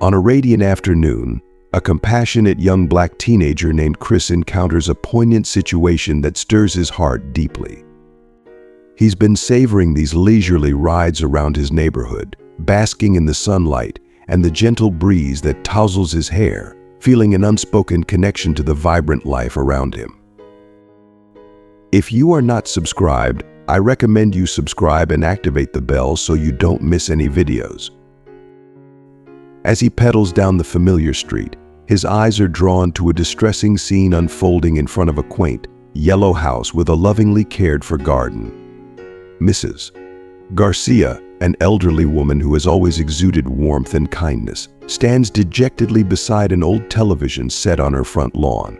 On a radiant afternoon, a compassionate young black teenager named Chris encounters a poignant situation that stirs his heart deeply. He's been savoring these leisurely rides around his neighborhood, basking in the sunlight and the gentle breeze that touzles his hair, feeling an unspoken connection to the vibrant life around him. If you are not subscribed, I recommend you subscribe and activate the bell so you don't miss any videos. As he pedals down the familiar street, his eyes are drawn to a distressing scene unfolding in front of a quaint, yellow house with a lovingly cared-for garden. Mrs. Garcia, an elderly woman who has always exuded warmth and kindness, stands dejectedly beside an old television set on her front lawn.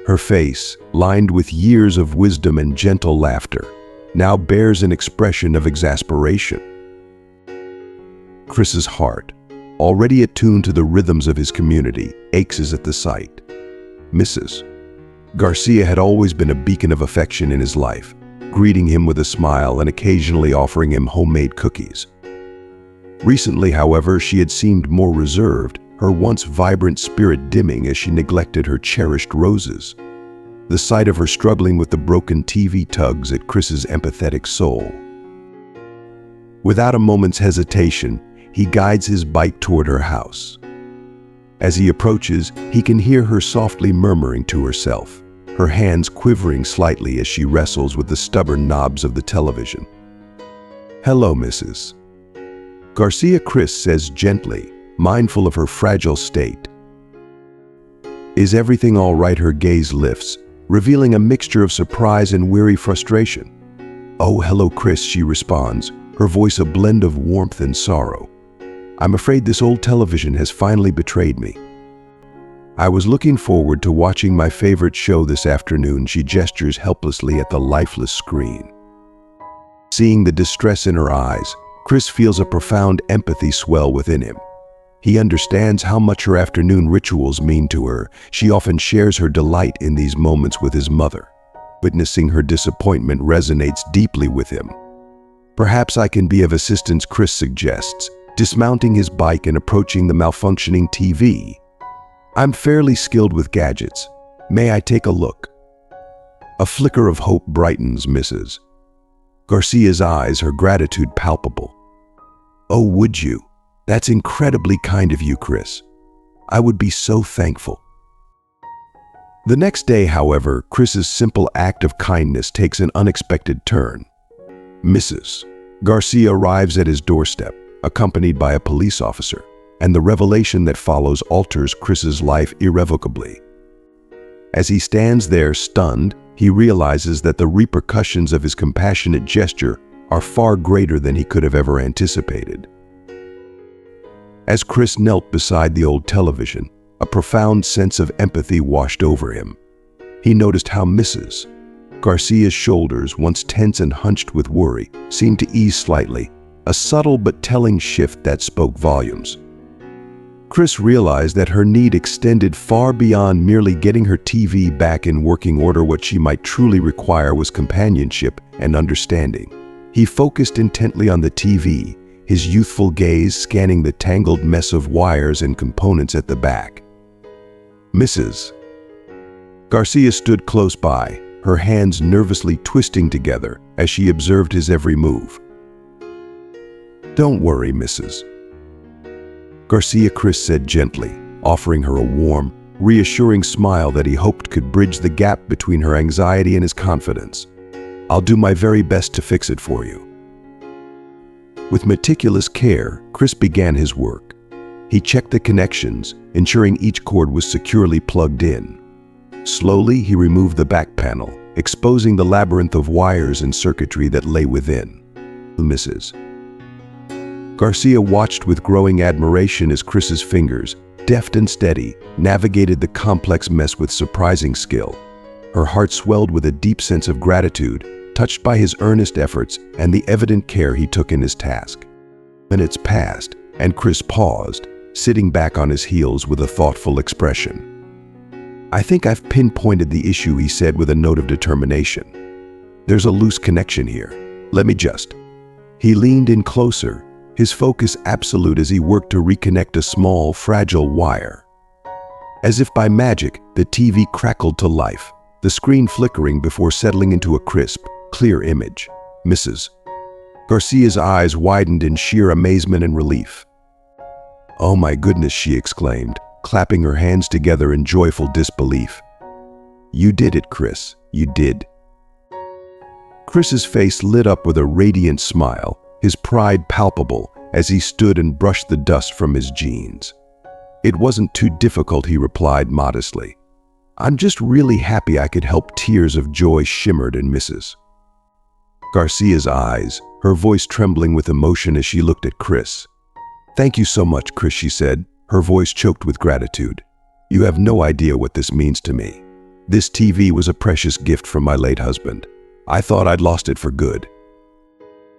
Her face, lined with years of wisdom and gentle laughter, now bears an expression of exasperation. Chris's heart, already attuned to the rhythms of his community, aches at the sight. Mrs. Garcia had always been a beacon of affection in his life, greeting him with a smile and occasionally offering him homemade cookies. Recently, however, she had seemed more reserved, her once vibrant spirit dimming as she neglected her cherished roses. The sight of her struggling with the broken TV tugs at Chris's empathetic soul. Without a moment's hesitation, he guides his bike toward her house. As he approaches, he can hear her softly murmuring to herself, her hands quivering slightly as she wrestles with the stubborn knobs of the television. "Hello, Mrs. Garcia," Chris says gently, mindful of her fragile state. "Is everything all right?" Her gaze lifts, revealing a mixture of surprise and weary frustration. "Oh, hello, Chris," she responds, her voice a blend of warmth and sorrow. "I'm afraid this old television has finally betrayed me. I was looking forward to watching my favorite show this afternoon." She gestures helplessly at the lifeless screen. Seeing the distress in her eyes, Chris feels a profound empathy swell within him. He understands how much her afternoon rituals mean to her. She often shares her delight in these moments with his mother. Witnessing her disappointment resonates deeply with him. "Perhaps I can be of assistance," Chris suggests, dismounting his bike and approaching the malfunctioning TV. "I'm fairly skilled with gadgets. May I take a look?" A flicker of hope brightens Mrs. Garcia's eyes, her gratitude palpable. "Oh, would you? That's incredibly kind of you, Chris. I would be so thankful." The next day, however, Chris's simple act of kindness takes an unexpected turn. Mrs. Garcia arrives at his doorstep, accompanied by a police officer, and the revelation that follows alters Chris's life irrevocably. As he stands there stunned, he realizes that the repercussions of his compassionate gesture are far greater than he could have ever anticipated. As Chris knelt beside the old television, a profound sense of empathy washed over him. He noticed how Mrs. Garcia's shoulders, once tense and hunched with worry, seemed to ease slightly, a subtle but telling shift that spoke volumes. Chris realized that her need extended far beyond merely getting her TV back in working order. What she might truly require was companionship and understanding. He focused intently on the TV, his youthful gaze scanning the tangled mess of wires and components at the back. Mrs. Garcia stood close by, her hands nervously twisting together as she observed his every move. "Don't worry, Mrs. Garcia," Chris said gently, offering her a warm, reassuring smile that he hoped could bridge the gap between her anxiety and his confidence. "I'll do my very best to fix it for you." With meticulous care, Chris began his work. He checked the connections, ensuring each cord was securely plugged in. Slowly, he removed the back panel, exposing the labyrinth of wires and circuitry that lay within. Mrs. Garcia watched with growing admiration as Chris's fingers, deft and steady, navigated the complex mess with surprising skill. Her heart swelled with a deep sense of gratitude, touched by his earnest efforts and the evident care he took in his task. Minutes passed, and Chris paused, sitting back on his heels with a thoughtful expression. "I think I've pinpointed the issue," he said with a note of determination. "There's a loose connection here. Let me just..." He leaned in closer, his focus absolute as he worked to reconnect a small, fragile wire. As if by magic, the TV crackled to life, the screen flickering before settling into a crisp, clear image. Mrs. Garcia's eyes widened in sheer amazement and relief. "Oh my goodness," she exclaimed, clapping her hands together in joyful disbelief. "You did it, Chris. You did." Chris's face lit up with a radiant smile, his pride palpable as he stood and brushed the dust from his jeans. "It wasn't too difficult," he replied modestly. "I'm just really happy I could help." Tears of joy shimmered in Mrs. Garcia's eyes, her voice trembling with emotion as she looked at Chris. "Thank you so much, Chris," she said, her voice choked with gratitude. "You have no idea what this means to me. This TV was a precious gift from my late husband. I thought I'd lost it for good."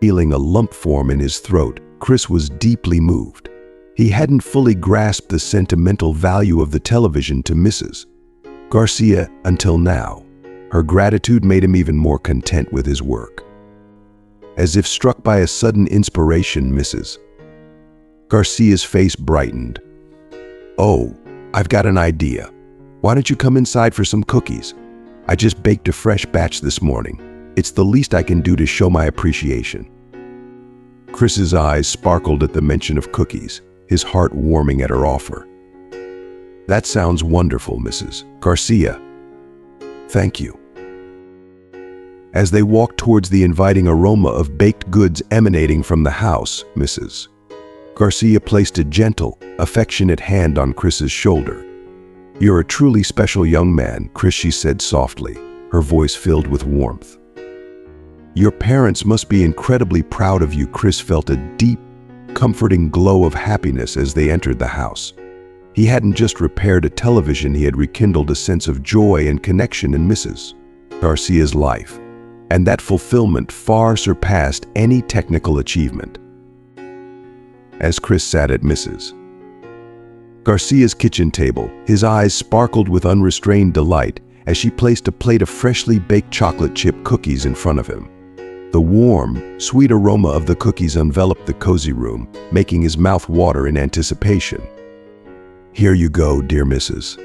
Feeling a lump form in his throat, Chris was deeply moved. He hadn't fully grasped the sentimental value of the television to Mrs. Garcia until now. Her gratitude made him even more content with his work. As if struck by a sudden inspiration, Mrs. Garcia's face brightened. "Oh, I've got an idea. Why don't you come inside for some cookies? I just baked a fresh batch this morning. It's the least I can do to show my appreciation." Chris's eyes sparkled at the mention of cookies, his heart warming at her offer. "That sounds wonderful, Mrs. Garcia. Thank you." As they walked towards the inviting aroma of baked goods emanating from the house, Mrs. Garcia placed a gentle, affectionate hand on Chris's shoulder. "You're a truly special young man, Chris," she said softly, her voice filled with warmth. "Your parents must be incredibly proud of you." Chris felt a deep, comforting glow of happiness as they entered the house. He hadn't just repaired a television, he had rekindled a sense of joy and connection in Mrs. Garcia's life, and that fulfillment far surpassed any technical achievement. As Chris sat at Mrs. Garcia's kitchen table, his eyes sparkled with unrestrained delight as she placed a plate of freshly baked chocolate chip cookies in front of him. The warm, sweet aroma of the cookies enveloped the cozy room, making his mouth water in anticipation. "Here you go, dear Mrs.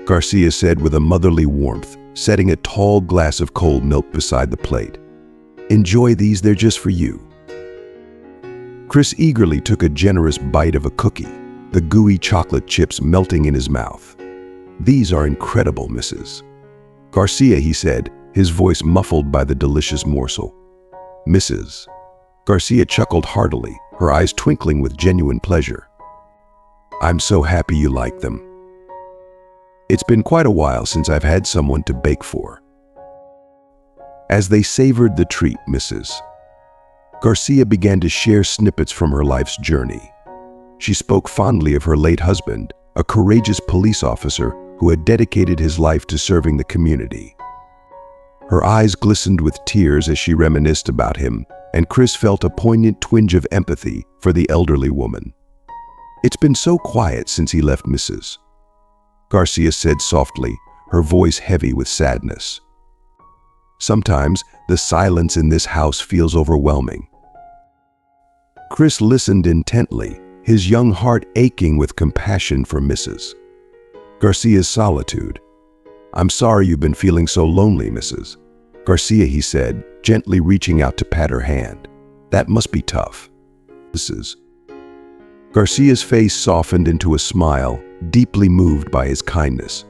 Garcia said with a motherly warmth, setting a tall glass of cold milk beside the plate. "Enjoy these, they're just for you." Chris eagerly took a generous bite of a cookie, the gooey chocolate chips melting in his mouth. "These are incredible, Mrs. Garcia," he said, his voice muffled by the delicious morsel. Mrs. Garcia chuckled heartily, her eyes twinkling with genuine pleasure. "I'm so happy you like them. It's been quite a while since I've had someone to bake for." As they savored the treat, Mrs. Garcia began to share snippets from her life's journey. She spoke fondly of her late husband, a courageous police officer who had dedicated his life to serving the community. Her eyes glistened with tears as she reminisced about him, and Chris felt a poignant twinge of empathy for the elderly woman. "It's been so quiet since he left," Mrs. Garcia said softly, her voice heavy with sadness. "Sometimes the silence in this house feels overwhelming." Chris listened intently, his young heart aching with compassion for Mrs. Garcia's solitude. "I'm sorry you've been feeling so lonely, Mrs. Garcia," he said, gently reaching out to pat her hand. "That must be tough." Mrs. Garcia's face softened into a smile, deeply moved by his kindness.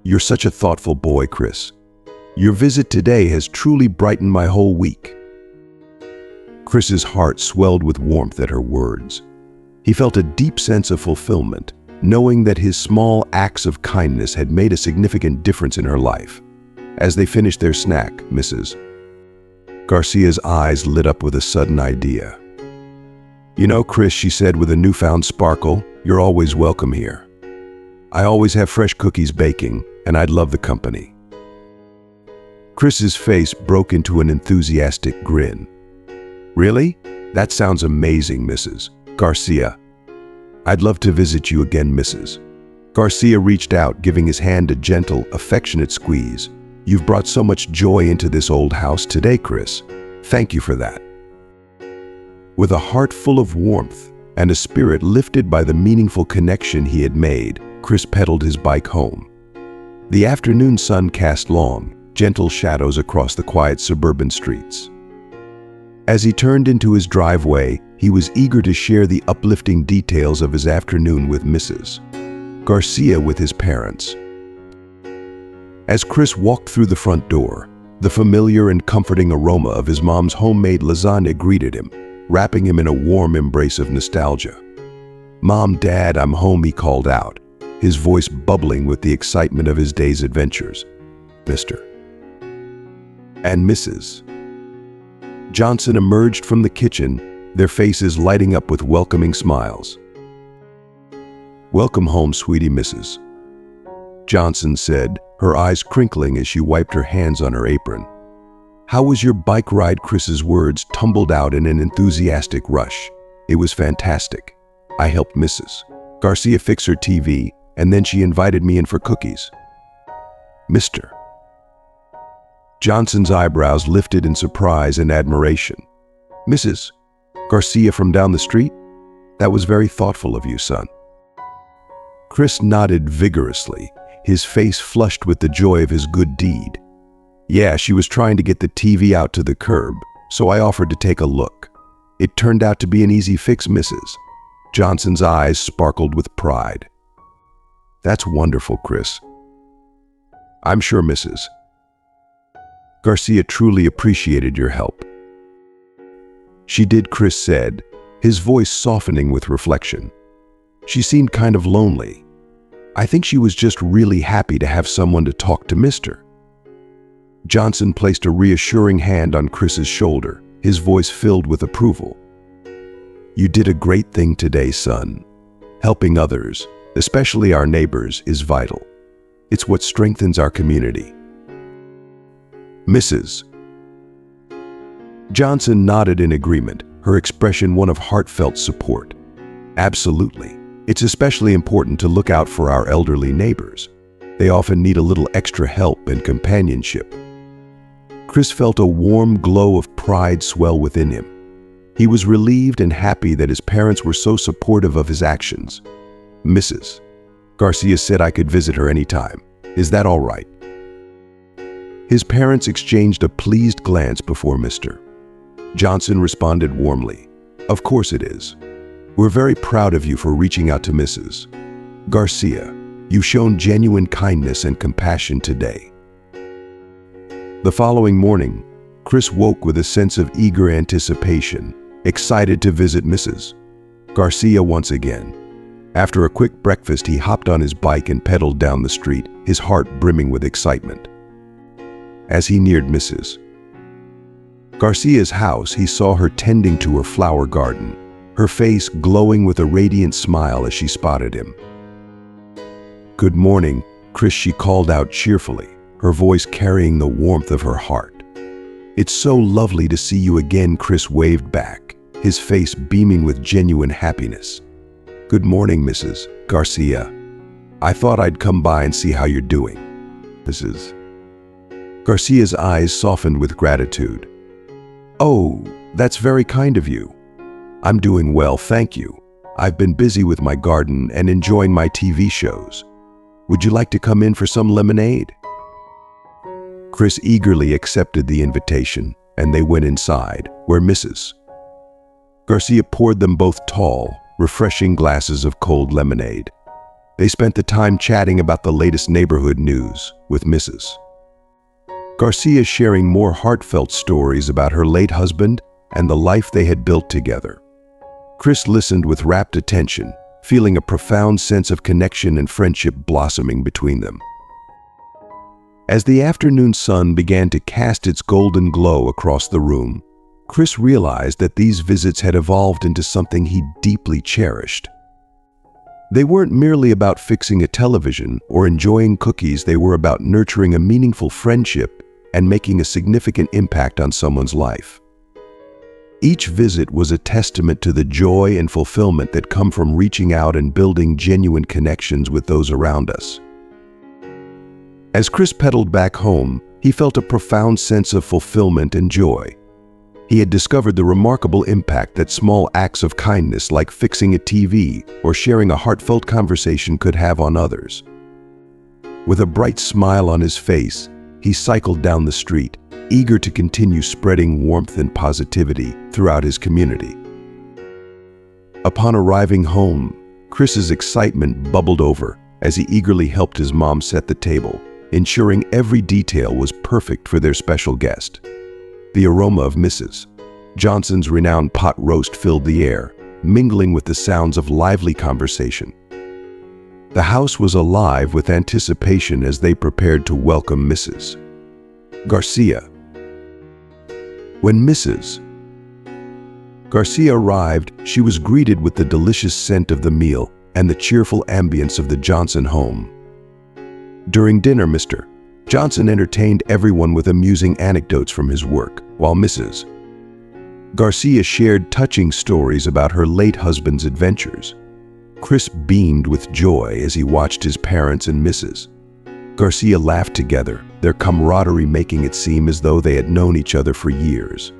"You're such a thoughtful boy, Chris. Your visit today has truly brightened my whole week." Chris's heart swelled with warmth at her words. He felt a deep sense of fulfillment, knowing that his small acts of kindness had made a significant difference in her life. As they finished their snack, Mrs. Garcia's eyes lit up with a sudden idea. "You know, Chris," she said with a newfound sparkle, "you're always welcome here. I always have fresh cookies baking, and I'd love the company." Chris's face broke into an enthusiastic grin. "Really? That sounds amazing, Mrs. Garcia. I'd love to visit you again, Mrs. Garcia reached out, giving his hand a gentle, affectionate squeeze. "You've brought so much joy into this old house today, Chris. Thank you for that." With a heart full of warmth and a spirit lifted by the meaningful connection he had made, Chris pedaled his bike home. The afternoon sun cast long, gentle shadows across the quiet suburban streets. As he turned into his driveway, he was eager to share the uplifting details of his afternoon with Mrs. Garcia with his parents. As Chris walked through the front door, the familiar and comforting aroma of his mom's homemade lasagna greeted him, wrapping him in a warm embrace of nostalgia. "Mom, Dad, I'm home," he called out, his voice bubbling with the excitement of his day's adventures. Mr. and Mrs. Johnson emerged from the kitchen, their faces lighting up with welcoming smiles. "Welcome home, sweetie," Mrs. Johnson said, her eyes crinkling as she wiped her hands on her apron. "How was your bike ride?" Chris's words tumbled out in an enthusiastic rush. "It was fantastic. I helped Mrs. Garcia fix her TV, and then she invited me in for cookies." Mr. Johnson's eyebrows lifted in surprise and admiration. "Mrs. Garcia from down the street? That was very thoughtful of you, son." Chris nodded vigorously, his face flushed with the joy of his good deed. "Yeah, she was trying to get the TV out to the curb, so I offered to take a look. It turned out to be an easy fix, Mrs." Johnson's eyes sparkled with pride. "That's wonderful, Chris. I'm sure Mrs. Garcia truly appreciated your help." "She did," Chris said, his voice softening with reflection. "She seemed kind of lonely. I think she was just really happy to have someone to talk to, Mr." Johnson placed a reassuring hand on Chris's shoulder, his voice filled with approval. "You did a great thing today, son. Helping others, especially our neighbors, is vital. It's what strengthens our community." Mrs. Johnson nodded in agreement, her expression one of heartfelt support. "Absolutely. It's especially important to look out for our elderly neighbors. They often need a little extra help and companionship." Chris felt a warm glow of pride swell within him. He was relieved and happy that his parents were so supportive of his actions. "Mrs. Garcia said I could visit her anytime. Is that all right?" His parents exchanged a pleased glance before Mr. Johnson responded warmly, "Of course it is. We're very proud of you for reaching out to Mrs. Garcia. You've shown genuine kindness and compassion today." The following morning, Chris woke with a sense of eager anticipation, excited to visit Mrs. Garcia once again. After a quick breakfast, he hopped on his bike and pedaled down the street, his heart brimming with excitement. As he neared Mrs. Garcia's house, he saw her tending to her flower garden, her face glowing with a radiant smile as she spotted him. "Good morning, Chris," she called out cheerfully, her voice carrying the warmth of her heart. "It's so lovely to see you again," Chris waved back, his face beaming with genuine happiness. "Good morning, Mrs. Garcia. I thought I'd come by and see how you're doing." Mrs. Garcia's eyes softened with gratitude. "Oh, that's very kind of you. I'm doing well, thank you. I've been busy with my garden and enjoying my TV shows. Would you like to come in for some lemonade?" Chris eagerly accepted the invitation, and they went inside, where Mrs. Garcia poured them both tall, refreshing glasses of cold lemonade. They spent the time chatting about the latest neighborhood news, with Mrs. Garcia sharing more heartfelt stories about her late husband and the life they had built together. Chris listened with rapt attention, feeling a profound sense of connection and friendship blossoming between them. As the afternoon sun began to cast its golden glow across the room, Chris realized that these visits had evolved into something he deeply cherished. They weren't merely about fixing a television or enjoying cookies, they were about nurturing a meaningful friendship and making a significant impact on someone's life. Each visit was a testament to the joy and fulfillment that come from reaching out and building genuine connections with those around us. As Chris pedaled back home, he felt a profound sense of fulfillment and joy. He had discovered the remarkable impact that small acts of kindness like fixing a TV or sharing a heartfelt conversation could have on others. With a bright smile on his face, he cycled down the street, eager to continue spreading warmth and positivity throughout his community. Upon arriving home, Chris's excitement bubbled over as he eagerly helped his mom set the table, ensuring every detail was perfect for their special guest. The aroma of Mrs. Johnson's renowned pot roast filled the air, mingling with the sounds of lively conversation. The house was alive with anticipation as they prepared to welcome Mrs. Garcia. When Mrs. Garcia arrived, she was greeted with the delicious scent of the meal and the cheerful ambience of the Johnson home. During dinner, Mr. Johnson entertained everyone with amusing anecdotes from his work, while Mrs. Garcia shared touching stories about her late husband's adventures. Chris beamed with joy as he watched his parents and Mrs. Garcia laugh together, their camaraderie making it seem as though they had known each other for years.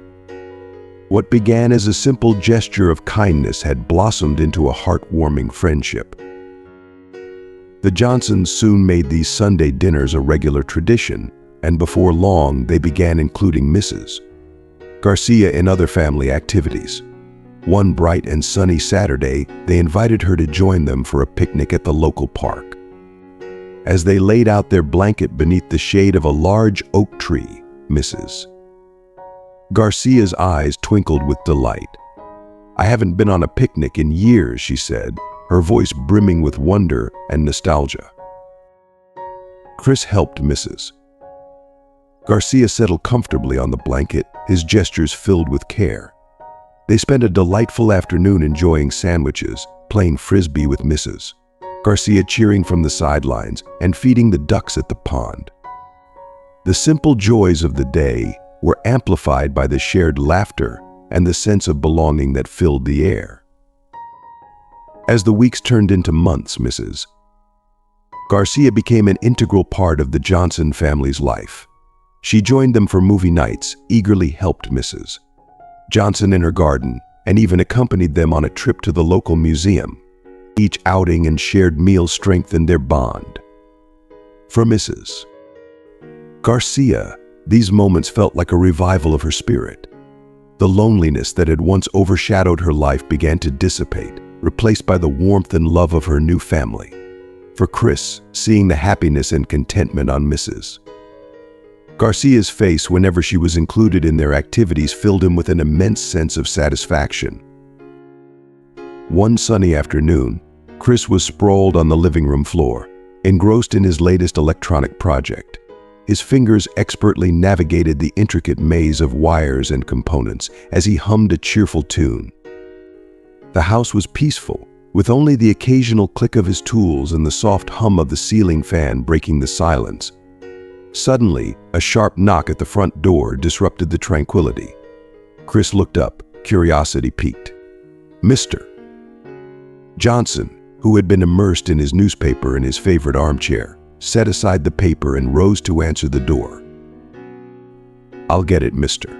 What began as a simple gesture of kindness had blossomed into a heartwarming friendship. The Johnsons soon made these Sunday dinners a regular tradition, and before long they began including Mrs. Garcia in other family activities. One bright and sunny Saturday, they invited her to join them for a picnic at the local park. As they laid out their blanket beneath the shade of a large oak tree, Mrs. Garcia's eyes twinkled with delight. "I haven't been on a picnic in years," she said, her voice brimming with wonder and nostalgia. Chris helped Mrs. Garcia settle comfortably on the blanket, his gestures filled with care. They spent a delightful afternoon enjoying sandwiches, playing frisbee with Mrs. Garcia cheering from the sidelines, and feeding the ducks at the pond. The simple joys of the day were amplified by the shared laughter and the sense of belonging that filled the air. As the weeks turned into months, Mrs. Garcia became an integral part of the Johnson family's life. She joined them for movie nights, eagerly helped Mrs. Johnson in her garden, and even accompanied them on a trip to the local museum. Each outing and shared meal strengthened their bond. For Mrs. Garcia, these moments felt like a revival of her spirit. The loneliness that had once overshadowed her life began to dissipate, replaced by the warmth and love of her new family. For Chris, seeing the happiness and contentment on Mrs. Garcia's face whenever she was included in their activities filled him with an immense sense of satisfaction. One sunny afternoon, Chris was sprawled on the living room floor, engrossed in his latest electronic project. His fingers expertly navigated the intricate maze of wires and components as he hummed a cheerful tune. The house was peaceful, with only the occasional click of his tools and the soft hum of the ceiling fan breaking the silence. Suddenly, a sharp knock at the front door disrupted the tranquility. Chris looked up, curiosity piqued. Mr. Johnson, who had been immersed in his newspaper in his favorite armchair, set aside the paper and rose to answer the door. "I'll get it, Mr.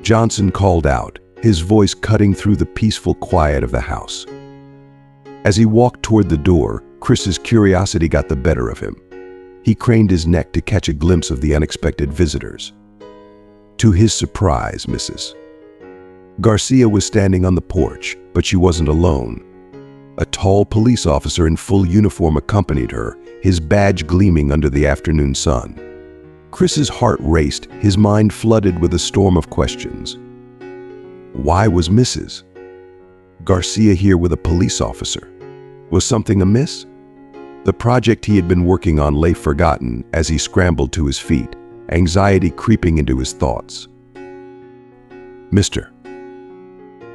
Johnson called out, his voice cutting through the peaceful quiet of the house. As he walked toward the door, Chris's curiosity got the better of him. He craned his neck to catch a glimpse of the unexpected visitors. To his surprise, Mrs. Garcia was standing on the porch, but she wasn't alone. A tall police officer in full uniform accompanied her, his badge gleaming under the afternoon sun. Chris's heart raced, his mind flooded with a storm of questions. Why was Mrs. Garcia here with a police officer? Was something amiss? The project he had been working on lay forgotten as he scrambled to his feet, anxiety creeping into his thoughts. Mr.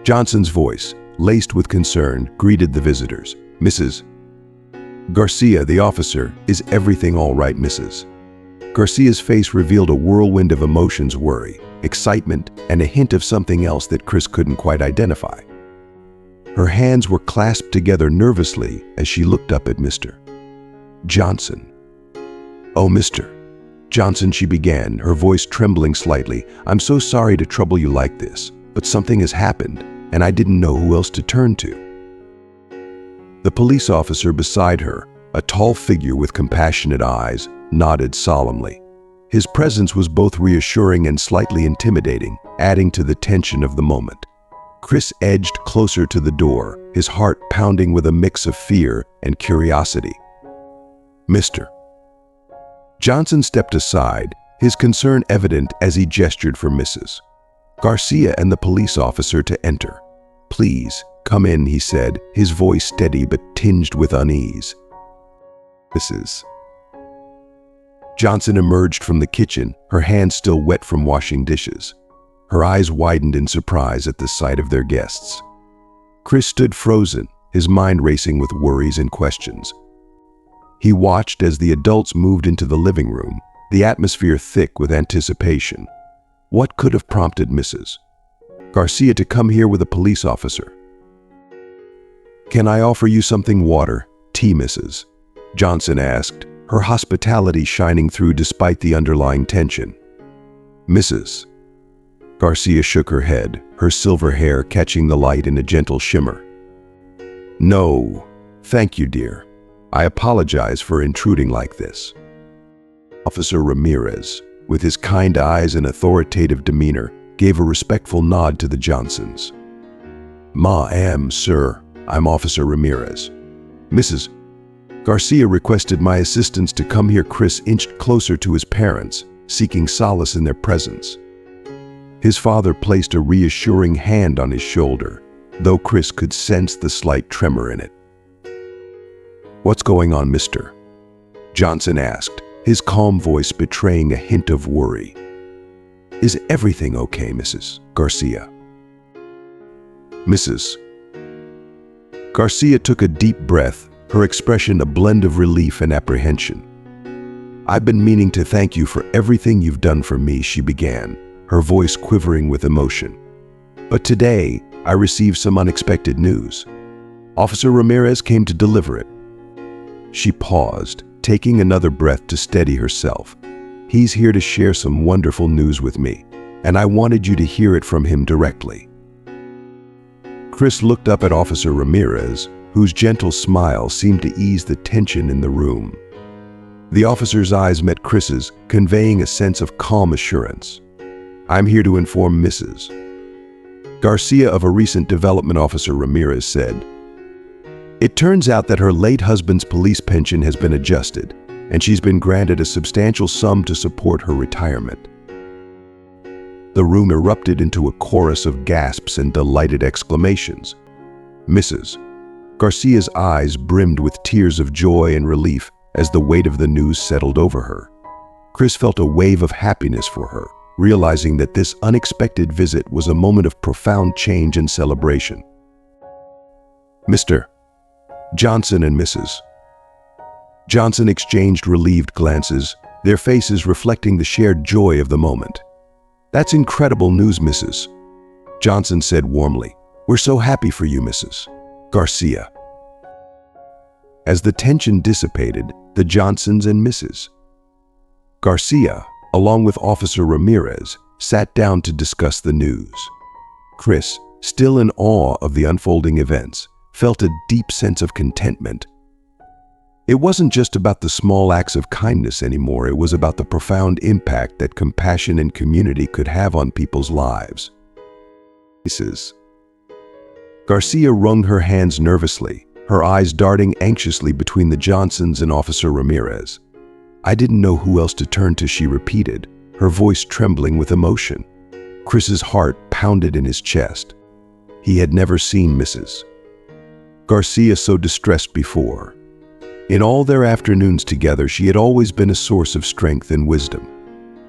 Johnson's voice, laced with concern, greeted the visitors. Mrs. Garcia, the officer, is everything all right, Mrs. Garcia's face revealed a whirlwind of emotions: worry, excitement, and a hint of something else that Chris couldn't quite identify. Her hands were clasped together nervously as she looked up at Mr. Johnson. "Oh, Mr. Johnson, she began, her voice trembling slightly. I'm so sorry to trouble you like this, but something has happened, and I didn't know who else to turn to. The police officer beside her, a tall figure with compassionate eyes, nodded solemnly. His presence was both reassuring and slightly intimidating, adding to the tension of the moment. Chris edged closer to the door, his heart pounding with a mix of fear and curiosity. Mr. Johnson stepped aside, his concern evident as he gestured for Mrs. Garcia and the police officer to enter. Please, come in, he said, his voice steady but tinged with unease. Mrs. Johnson emerged from the kitchen, her hands still wet from washing dishes. Her eyes widened in surprise at the sight of their guests. Chris stood frozen, his mind racing with worries and questions. He watched as the adults moved into the living room, the atmosphere thick with anticipation. What could have prompted Mrs. Garcia to come here with a police officer? Can I offer you something? Water, tea, Mrs. Johnson asked, her hospitality shining through despite the underlying tension. Mrs. Garcia shook her head, her silver hair catching the light in a gentle shimmer. No, thank you, dear. I apologize for intruding like this. Officer Ramirez, with his kind eyes and authoritative demeanor, gave a respectful nod to the Johnsons. Ma'am, sir, I'm Officer Ramirez. Mrs. Garcia requested my assistance to come here. Chris inched closer to his parents, seeking solace in their presence. His father placed a reassuring hand on his shoulder, though Chris could sense the slight tremor in it. What's going on, Mr. Johnson asked, his calm voice betraying a hint of worry. Is everything okay, Mrs. Garcia? Mrs. Garcia took a deep breath, her expression a blend of relief and apprehension. I've been meaning to thank you for everything you've done for me, she began, her voice quivering with emotion. But today, I received some unexpected news. Officer Ramirez came to deliver it. She paused, taking another breath to steady herself. He's here to share some wonderful news with me, and I wanted you to hear it from him directly. Chris looked up at Officer Ramirez, whose gentle smile seemed to ease the tension in the room. The officer's eyes met Chris's, conveying a sense of calm assurance. I'm here to inform Mrs. Garcia of a recent development, Officer Ramirez said. It turns out that her late husband's police pension has been adjusted, and she's been granted a substantial sum to support her retirement. The room erupted into a chorus of gasps and delighted exclamations. Mrs. Garcia's eyes brimmed with tears of joy and relief as the weight of the news settled over her. Chris felt a wave of happiness for her, realizing that this unexpected visit was a moment of profound change and celebration. Mr. Johnson and Mrs. Johnson exchanged relieved glances, their faces reflecting the shared joy of the moment. That's incredible news, Mrs. Johnson said warmly. We're so happy for you, Mrs. Garcia. As the tension dissipated, the Johnsons and Mrs. Garcia, along with Officer Ramirez, sat down to discuss the news. Chris, still in awe of the unfolding events, felt a deep sense of contentment. It wasn't just about the small acts of kindness anymore, it was about the profound impact that compassion and community could have on people's lives. Mrs. Garcia wrung her hands nervously, her eyes darting anxiously between the Johnsons and Officer Ramirez. I didn't know who else to turn to, she repeated, her voice trembling with emotion. Chris's heart pounded in his chest. He had never seen Mrs. Garcia so distressed before. In all their afternoons together, she had always been a source of strength and wisdom.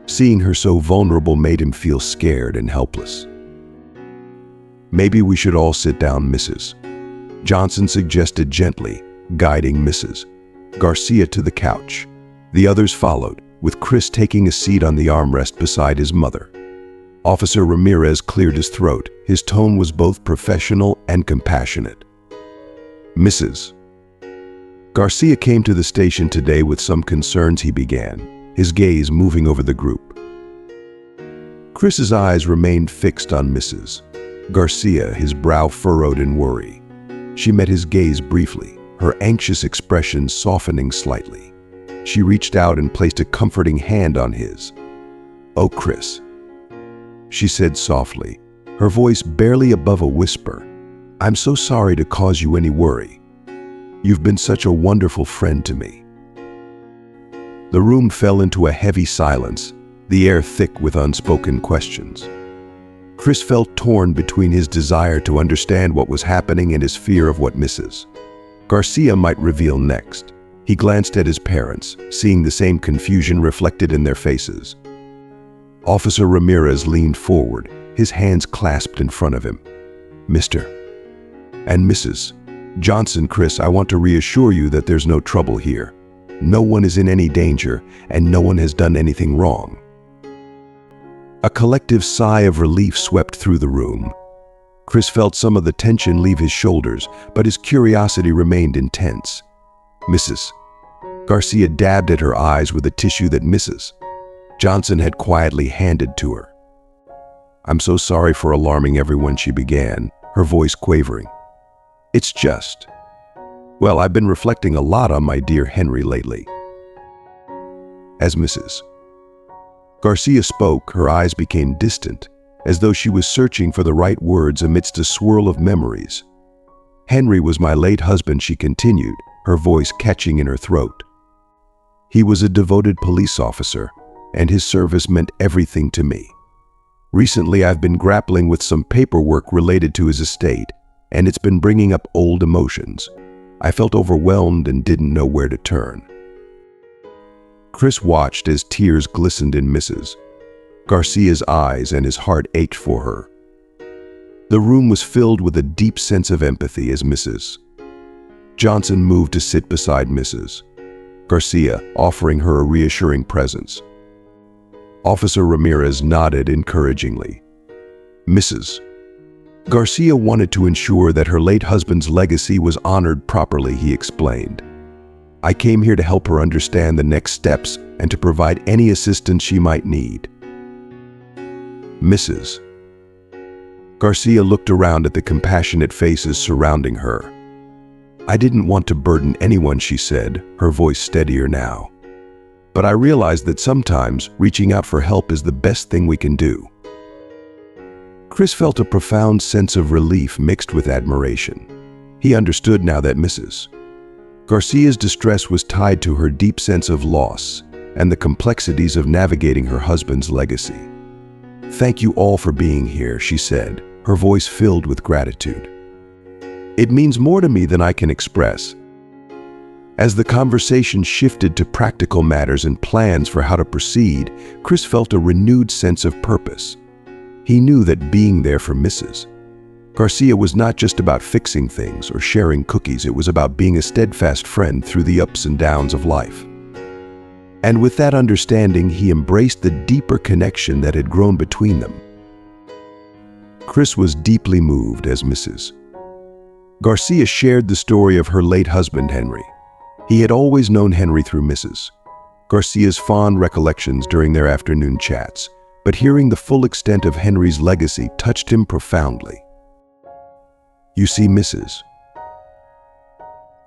Seeing her so vulnerable made him feel scared and helpless. Maybe we should all sit down, Mrs. Johnson suggested gently, guiding Mrs. Garcia to the couch. The others followed, with Chris taking a seat on the armrest beside his mother. Officer Ramirez cleared his throat. His tone was both professional and compassionate. Mrs. Garcia came to the station today with some concerns, he began. his gaze moving over the group. Chris's eyes remained fixed on Mrs. Garcia, his brow furrowed in worry. She met his gaze briefly, her anxious expression softening slightly. She reached out and placed a comforting hand on his. "Oh, Chris," she said softly, her voice barely above a whisper. "I'm so sorry to cause you any worry. You've been such a wonderful friend to me." The room fell into a heavy silence, the air thick with unspoken questions. Chris felt torn between his desire to understand what was happening and his fear of what Mrs. Garcia might reveal next. He glanced at his parents, seeing the same confusion reflected in their faces. Officer Ramirez leaned forward, his hands clasped in front of him. "Mr. and Mrs. Johnson, Chris, I want to reassure you that there's no trouble here. No one is in any danger, and no one has done anything wrong." A collective sigh of relief swept through the room. Chris felt some of the tension leave his shoulders, but his curiosity remained intense. Mrs. Garcia dabbed at her eyes with a tissue that Mrs. Johnson had quietly handed to her. "I'm so sorry for alarming everyone," she began, her voice quavering. "It's just, well, I've been reflecting a lot on my dear Henry lately." As Mrs. Garcia spoke, her eyes became distant, as though she was searching for the right words amidst a swirl of memories. "Henry was my late husband," she continued, her voice catching in her throat. "He was a devoted police officer, and his service meant everything to me. Recently, I've been grappling with some paperwork related to his estate, and it's been bringing up old emotions. I felt overwhelmed and didn't know where to turn." Chris watched as tears glistened in Mrs. Garcia's eyes and his heart ached for her. The room was filled with a deep sense of empathy as Mrs. Johnson moved to sit beside Mrs. Garcia, offering her a reassuring presence. Officer Ramirez nodded encouragingly. Mrs. Garcia wanted to ensure that her late husband's legacy was honored properly, he explained. "I came here to help her understand the next steps and to provide any assistance she might need." Mrs. Garcia looked around at the compassionate faces surrounding her. "I didn't want to burden anyone," she said, her voice steadier now. "But I realized that sometimes reaching out for help is the best thing we can do." Chris felt a profound sense of relief mixed with admiration. He understood now that Mrs. Garcia's distress was tied to her deep sense of loss and the complexities of navigating her husband's legacy. "Thank you all for being here," she said, her voice filled with gratitude. "It means more to me than I can express." As the conversation shifted to practical matters and plans for how to proceed, Chris felt a renewed sense of purpose. He knew that being there for Mrs. Garcia was not just about fixing things or sharing cookies, it was about being a steadfast friend through the ups and downs of life. And with that understanding, he embraced the deeper connection that had grown between them. Chris was deeply moved as Mrs. Garcia shared the story of her late husband, Henry. He had always known Henry through Mrs. Garcia's fond recollections during their afternoon chats, but hearing the full extent of Henry's legacy touched him profoundly. "You see, Mrs.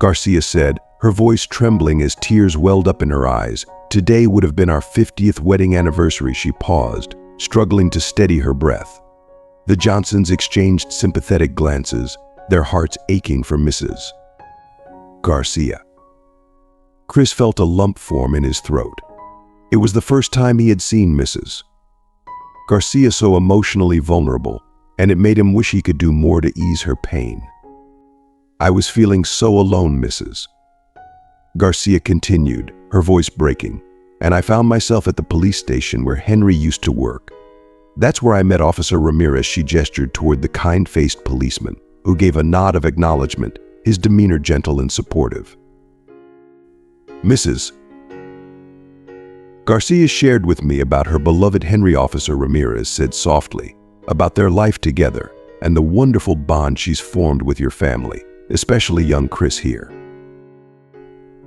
Garcia said, her voice trembling as tears welled up in her eyes, "Today would have been our 50th wedding anniversary." She paused, struggling to steady her breath. The Johnsons exchanged sympathetic glances, their hearts aching for Mrs. Garcia. Chris felt a lump form in his throat. It was the first time he had seen Mrs. Garcia so emotionally vulnerable, and it made him wish he could do more to ease her pain. "I was feeling so alone, Mrs. Garcia continued, her voice breaking, "and I found myself at the police station where Henry used to work. That's where I met Officer Ramirez." She gestured toward the kind-faced policeman, who gave a nod of acknowledgement, his demeanor gentle and supportive. "Mrs. Garcia shared with me about her beloved Henry," Officer Ramirez said softly, "about their life together and the wonderful bond she's formed with your family, especially young Chris here."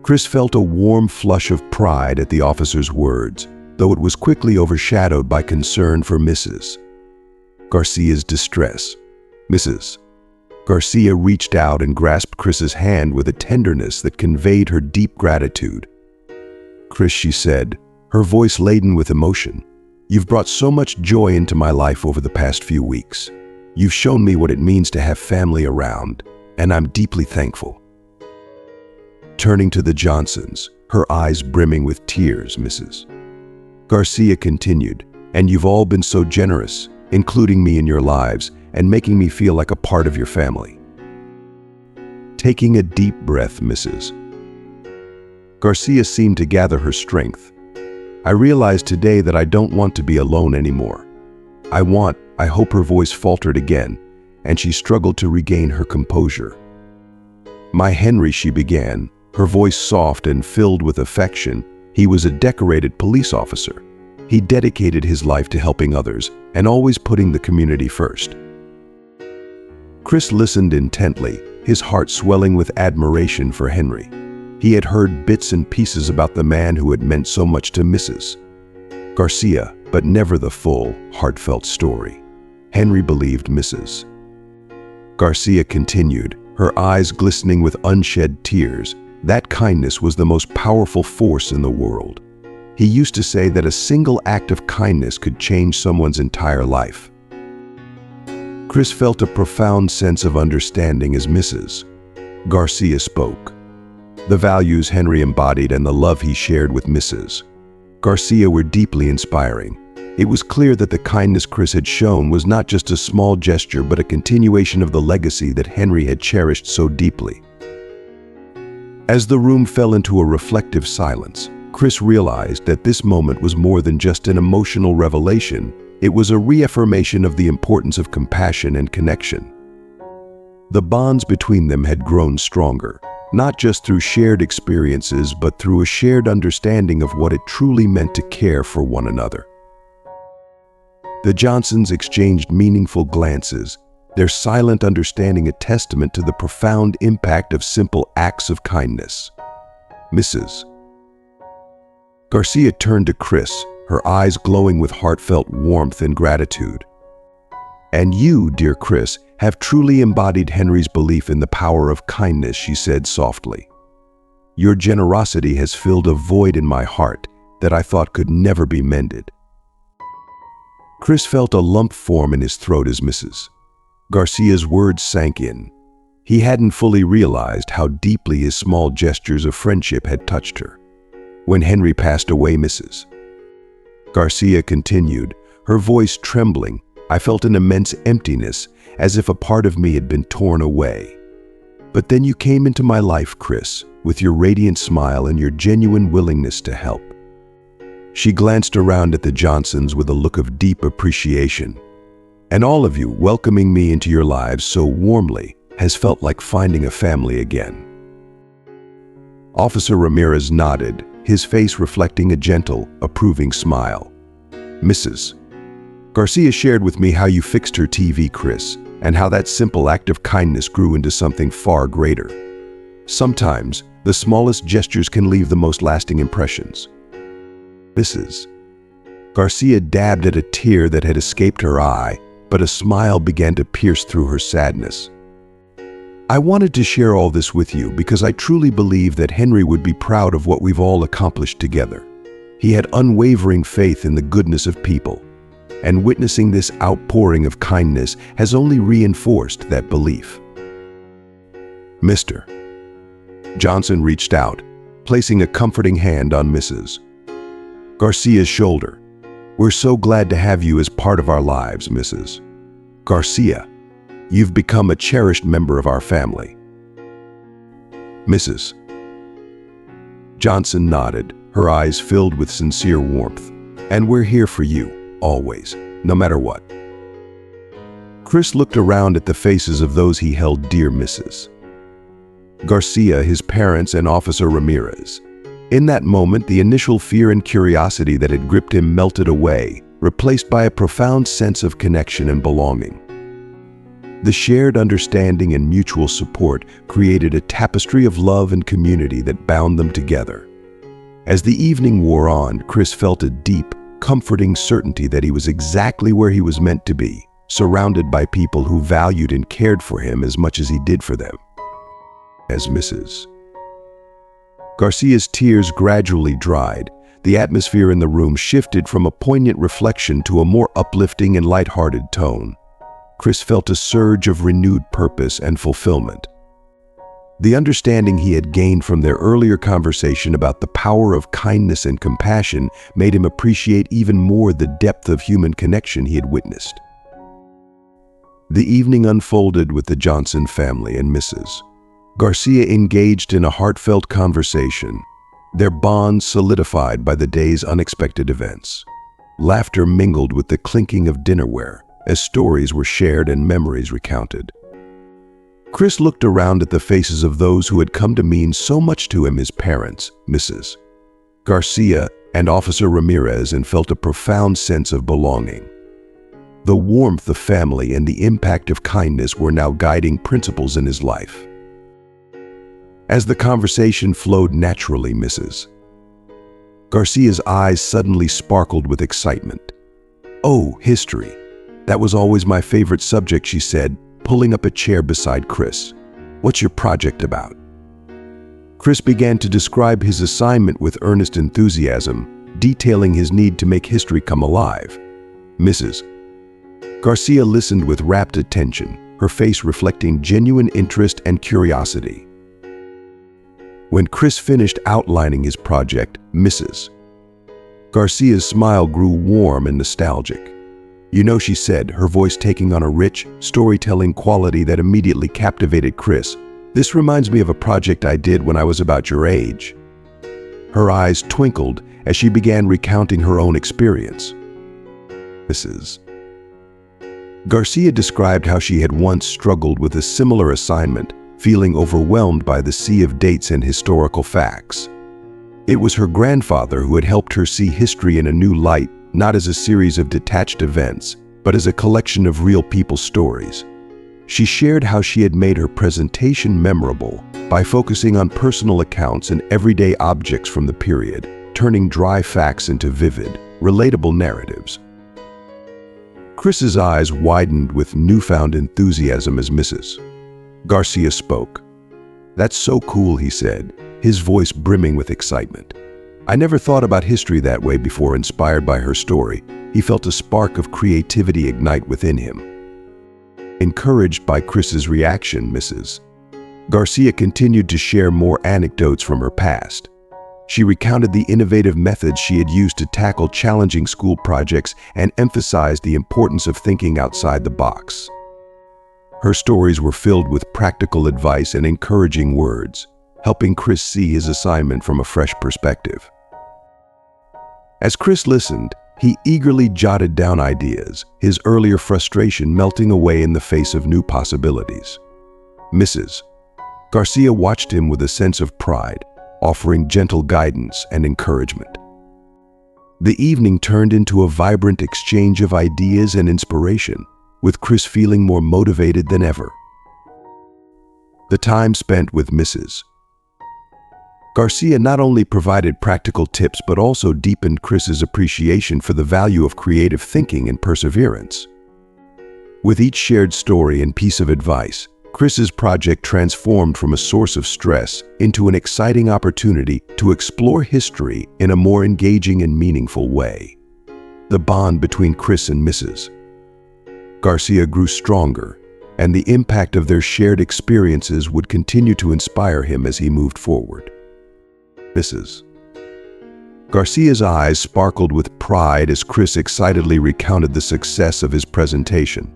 Chris felt a warm flush of pride at the officer's words, though it was quickly overshadowed by concern for Mrs. Garcia's distress. Mrs. Garcia reached out and grasped Chris's hand with a tenderness that conveyed her deep gratitude. "Chris," she said, her voice laden with emotion, "you've brought so much joy into my life over the past few weeks. You've shown me what it means to have family around, and I'm deeply thankful." Turning to the Johnsons, her eyes brimming with tears, Mrs. Garcia continued, "And you've all been so generous, including me in your lives and making me feel like a part of your family." Taking a deep breath, Mrs. Garcia seemed to gather her strength. "I realize today that I don't want to be alone anymore. I hope her voice faltered again, and she struggled to regain her composure. "My Henry," she began, her voice soft and filled with affection. "He was a decorated police officer. He dedicated his life to helping others and always putting the community first." Chris listened intently, his heart swelling with admiration for Henry. He had heard bits and pieces about the man who had meant so much to Mrs. Garcia, but never the full, heartfelt story. Henry believed Mrs. Garcia continued, her eyes glistening with unshed tears, that kindness was the most powerful force in the world. He used to say that a single act of kindness could change someone's entire life. Chris felt a profound sense of understanding as Mrs. Garcia spoke. The values Henry embodied and the love he shared with Mrs. Garcia were deeply inspiring. It was clear that the kindness Chris had shown was not just a small gesture but a continuation of the legacy that Henry had cherished so deeply. As the room fell into a reflective silence, Chris realized that this moment was more than just an emotional revelation. It was a reaffirmation of the importance of compassion and connection. The bonds between them had grown stronger, not just through shared experiences, but through a shared understanding of what it truly meant to care for one another. The Johnsons exchanged meaningful glances, their silent understanding a testament to the profound impact of simple acts of kindness. Mrs. Garcia turned to Chris, her eyes glowing with heartfelt warmth and gratitude. "And you, dear Chris, have truly embodied Henry's belief in the power of kindness," she said softly. "Your generosity has filled a void in my heart that I thought could never be mended." Chris felt a lump form in his throat as Mrs. Garcia's words sank in. He hadn't fully realized how deeply his small gestures of friendship had touched her. When Henry passed away, Mrs. Garcia continued, her voice trembling, "I felt an immense emptiness, as if a part of me had been torn away. But then you came into my life, Chris, with your radiant smile and your genuine willingness to help." She glanced around at the Johnsons with a look of deep appreciation. "And all of you welcoming me into your lives so warmly has felt like finding a family again." Officer Ramirez nodded, his face reflecting a gentle, approving smile. "Mrs. Garcia shared with me how you fixed her TV, Chris, and how that simple act of kindness grew into something far greater. Sometimes, the smallest gestures can leave the most lasting impressions." Mrs. Garcia dabbed at a tear that had escaped her eye, but a smile began to pierce through her sadness. "I wanted to share all this with you because I truly believe that Henry would be proud of what we've all accomplished together. He had unwavering faith in the goodness of people, and witnessing this outpouring of kindness has only reinforced that belief." Mr. Johnson reached out, placing a comforting hand on Mrs. Garcia's shoulder. "We're so glad to have you as part of our lives, Mrs. Garcia. You've become a cherished member of our family." Mrs. Johnson nodded, her eyes filled with sincere warmth. "And we're here for you, always, no matter what." Chris looked around at the faces of those he held dear, Mrs. Garcia, his parents, and Officer Ramirez. In that moment, the initial fear and curiosity that had gripped him melted away, replaced by a profound sense of connection and belonging. The shared understanding and mutual support created a tapestry of love and community that bound them together. As the evening wore on, Chris felt a deep, comforting certainty that he was exactly where he was meant to be, surrounded by people who valued and cared for him as much as he did for them. As Mrs. Garcia's tears gradually dried, the atmosphere in the room shifted from a poignant reflection to a more uplifting and lighthearted tone. Chris felt a surge of renewed purpose and fulfillment. The understanding he had gained from their earlier conversation about the power of kindness and compassion made him appreciate even more the depth of human connection he had witnessed. The evening unfolded with the Johnson family and Mrs. Garcia engaged in a heartfelt conversation, their bond solidified by the day's unexpected events. Laughter mingled with the clinking of dinnerware as stories were shared and memories recounted. Chris looked around at the faces of those who had come to mean so much to him, his parents, Mrs. Garcia and Officer Ramirez, and felt a profound sense of belonging. The warmth of family and the impact of kindness were now guiding principles in his life. As the conversation flowed naturally, Mrs. Garcia's eyes suddenly sparkled with excitement. "Oh, history. That was always my favorite subject," she said, pulling up a chair beside Chris. "What's your project about?" Chris began to describe his assignment with earnest enthusiasm, detailing his need to make history come alive. Mrs. Garcia listened with rapt attention, her face reflecting genuine interest and curiosity. When Chris finished outlining his project, Mrs. Garcia's smile grew warm and nostalgic. "You know," she said, her voice taking on a rich, storytelling quality that immediately captivated Chris, "this reminds me of a project I did when I was about your age." Her eyes twinkled as she began recounting her own experience. Mrs. Garcia described how she had once struggled with a similar assignment, feeling overwhelmed by the sea of dates and historical facts. It was her grandfather who had helped her see history in a new light, not as a series of detached events, but as a collection of real people's stories. She shared how she had made her presentation memorable by focusing on personal accounts and everyday objects from the period, turning dry facts into vivid, relatable narratives. Chris's eyes widened with newfound enthusiasm as Mrs. Garcia spoke. "That's so cool," he said, his voice brimming with excitement. "I never thought about history that way before." Inspired by her story, he felt a spark of creativity ignite within him. Encouraged by Chris's reaction, Mrs. Garcia continued to share more anecdotes from her past. She recounted the innovative methods she had used to tackle challenging school projects and emphasized the importance of thinking outside the box. Her stories were filled with practical advice and encouraging words, helping Chris see his assignment from a fresh perspective. As Chris listened, he eagerly jotted down ideas, his earlier frustration melting away in the face of new possibilities. Mrs. Garcia watched him with a sense of pride, offering gentle guidance and encouragement. The evening turned into a vibrant exchange of ideas and inspiration, with Chris feeling more motivated than ever. The time spent with Mrs. Garcia not only provided practical tips but also deepened Chris's appreciation for the value of creative thinking and perseverance. With each shared story and piece of advice, Chris's project transformed from a source of stress into an exciting opportunity to explore history in a more engaging and meaningful way. The bond between Chris and Mrs. Garcia grew stronger, and the impact of their shared experiences would continue to inspire him as he moved forward. Mrs. Garcia's eyes sparkled with pride as Chris excitedly recounted the success of his presentation.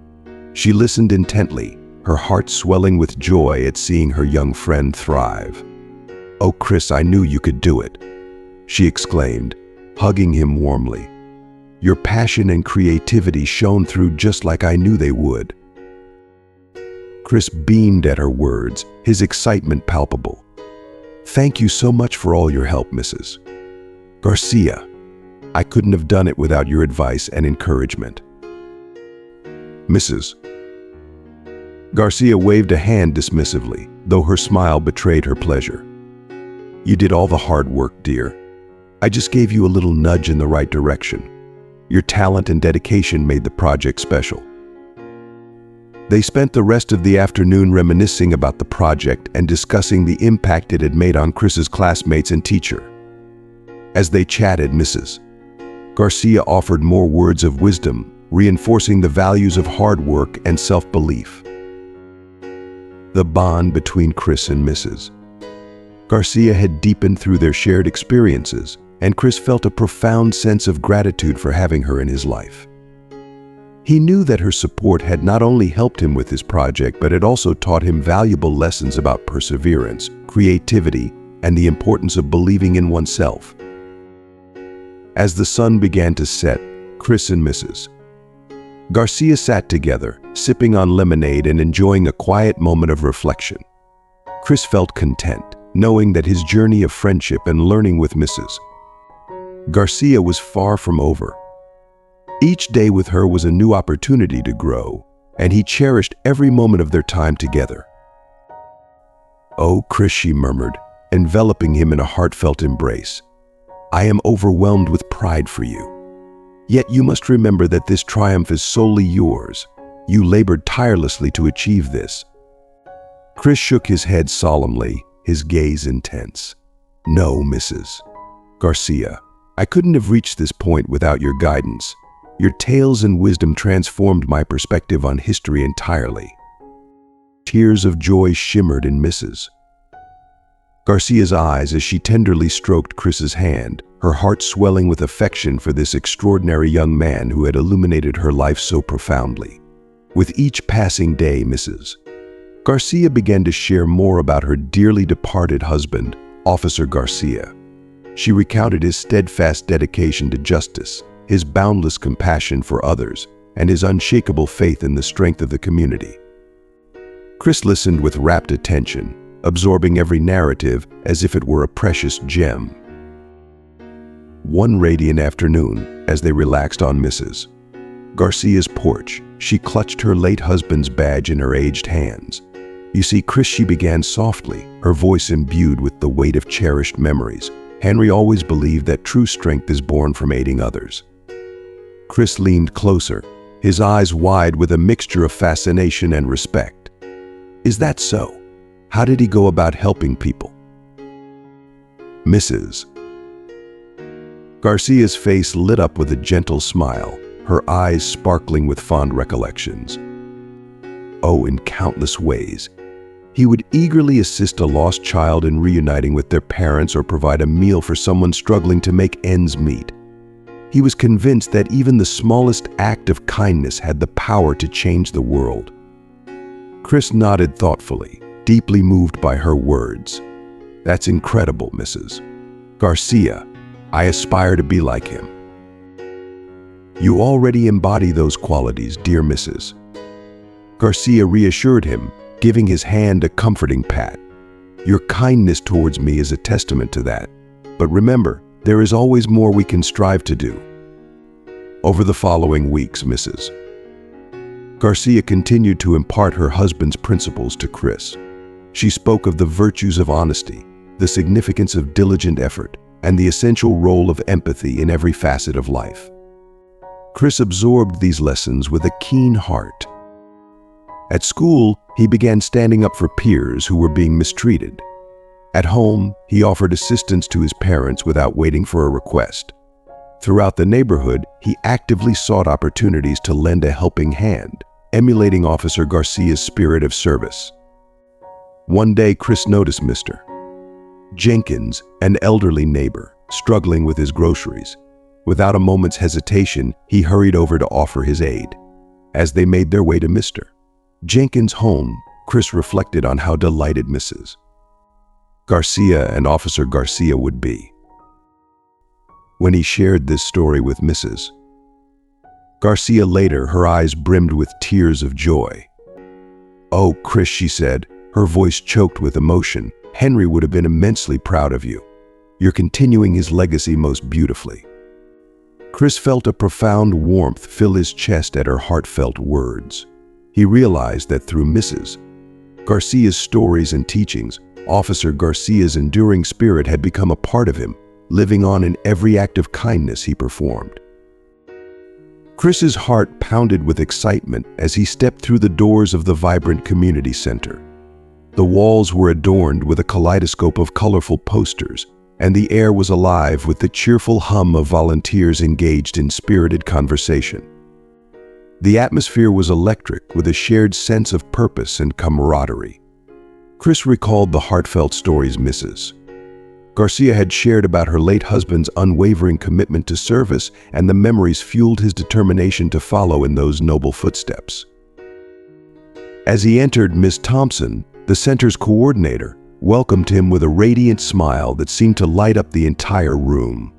She listened intently, her heart swelling with joy at seeing her young friend thrive. "Oh, Chris, I knew you could do it," she exclaimed, hugging him warmly. "Your passion and creativity shone through just like I knew they would." Chris beamed at her words, his excitement palpable. "Thank you so much for all your help, Mrs. Garcia. I couldn't have done it without your advice and encouragement." Mrs. Garcia waved a hand dismissively, though her smile betrayed her pleasure. "You did all the hard work, dear. I just gave you a little nudge in the right direction. Your talent and dedication made the project special." They spent the rest of the afternoon reminiscing about the project and discussing the impact it had made on Chris's classmates and teacher. As they chatted, Mrs. Garcia offered more words of wisdom, reinforcing the values of hard work and self-belief. The bond between Chris and Mrs. Garcia had deepened through their shared experiences, and Chris felt a profound sense of gratitude for having her in his life. He knew that her support had not only helped him with his project, but it also taught him valuable lessons about perseverance, creativity, and the importance of believing in oneself. As the sun began to set, Chris and Mrs. Garcia sat together, sipping on lemonade and enjoying a quiet moment of reflection. Chris felt content, knowing that his journey of friendship and learning with Mrs. Garcia was far from over. Each day with her was a new opportunity to grow, and he cherished every moment of their time together. "Oh, Chris," she murmured, enveloping him in a heartfelt embrace. "I am overwhelmed with pride for you. Yet you must remember that this triumph is solely yours. You labored tirelessly to achieve this." Chris shook his head solemnly, his gaze intense. "No, Mrs. Garcia, I couldn't have reached this point without your guidance. Your tales and wisdom transformed my perspective on history entirely." Tears of joy shimmered in Mrs. Garcia's eyes as she tenderly stroked Chris's hand, her heart swelling with affection for this extraordinary young man who had illuminated her life so profoundly. With each passing day, Mrs. Garcia began to share more about her dearly departed husband, Officer Garcia. She recounted his steadfast dedication to justice, his boundless compassion for others, and his unshakable faith in the strength of the community. Chris listened with rapt attention, absorbing every narrative as if it were a precious gem. One radiant afternoon, as they relaxed on Mrs. Garcia's porch, she clutched her late husband's badge in her aged hands. "You see, Chris," she began softly, her voice imbued with the weight of cherished memories, "Henry always believed that true strength is born from aiding others." Chris leaned closer, his eyes wide with a mixture of fascination and respect. "Is that so? How did he go about helping people?" Mrs. Garcia's face lit up with a gentle smile, her eyes sparkling with fond recollections. "Oh, in countless ways. He would eagerly assist a lost child in reuniting with their parents or provide a meal for someone struggling to make ends meet. He was convinced that even the smallest act of kindness had the power to change the world." Chris nodded thoughtfully, deeply moved by her words. "That's incredible, Mrs. Garcia. I aspire to be like him." "You already embody those qualities, dear Mrs. Garcia reassured him, giving his hand a comforting pat. "Your kindness towards me is a testament to that. But remember, there is always more we can strive to do." Over the following weeks, Mrs. Garcia continued to impart her husband's principles to Chris. She spoke of the virtues of honesty, the significance of diligent effort, and the essential role of empathy in every facet of life. Chris absorbed these lessons with a keen heart. At school, he began standing up for peers who were being mistreated. At home, he offered assistance to his parents without waiting for a request. Throughout the neighborhood, he actively sought opportunities to lend a helping hand, emulating Officer Garcia's spirit of service. One day, Chris noticed Mr. Jenkins, an elderly neighbor, struggling with his groceries. Without a moment's hesitation, he hurried over to offer his aid. As they made their way to Mr. Jenkins' home, Chris reflected on how delighted Mrs. Garcia and Officer Garcia would be. When he shared this story with Mrs. Garcia later, her eyes brimmed with tears of joy. "Oh, Chris," she said, her voice choked with emotion, "Henry would have been immensely proud of you. You're continuing his legacy most beautifully." Chris felt a profound warmth fill his chest at her heartfelt words. He realized that through Mrs. Garcia's stories and teachings, Officer Garcia's enduring spirit had become a part of him, living on in every act of kindness he performed. Chris's heart pounded with excitement as he stepped through the doors of the vibrant community center. The walls were adorned with a kaleidoscope of colorful posters, and the air was alive with the cheerful hum of volunteers engaged in spirited conversation. The atmosphere was electric, with a shared sense of purpose and camaraderie. Chris recalled the heartfelt stories Mrs. Garcia had shared about her late husband's unwavering commitment to service, and the memories fueled his determination to follow in those noble footsteps. As he entered, Miss Thompson, the center's coordinator, welcomed him with a radiant smile that seemed to light up the entire room.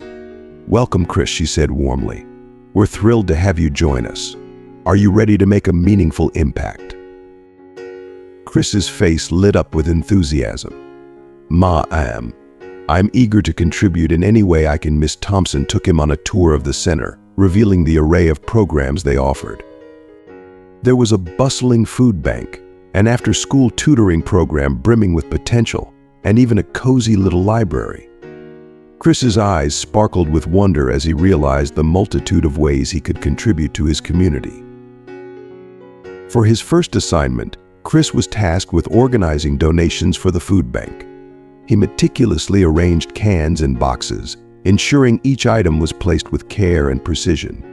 "Welcome, Chris," she said warmly. "We're thrilled to have you join us. Are you ready to make a meaningful impact?" Chris's face lit up with enthusiasm. I am. I'm eager to contribute in any way I can." Miss Thompson took him on a tour of the center, revealing the array of programs they offered. There was a bustling food bank, an after-school tutoring program brimming with potential, and even a cozy little library. Chris's eyes sparkled with wonder as he realized the multitude of ways he could contribute to his community. For his first assignment, Chris was tasked with organizing donations for the food bank. He meticulously arranged cans and boxes, ensuring each item was placed with care and precision.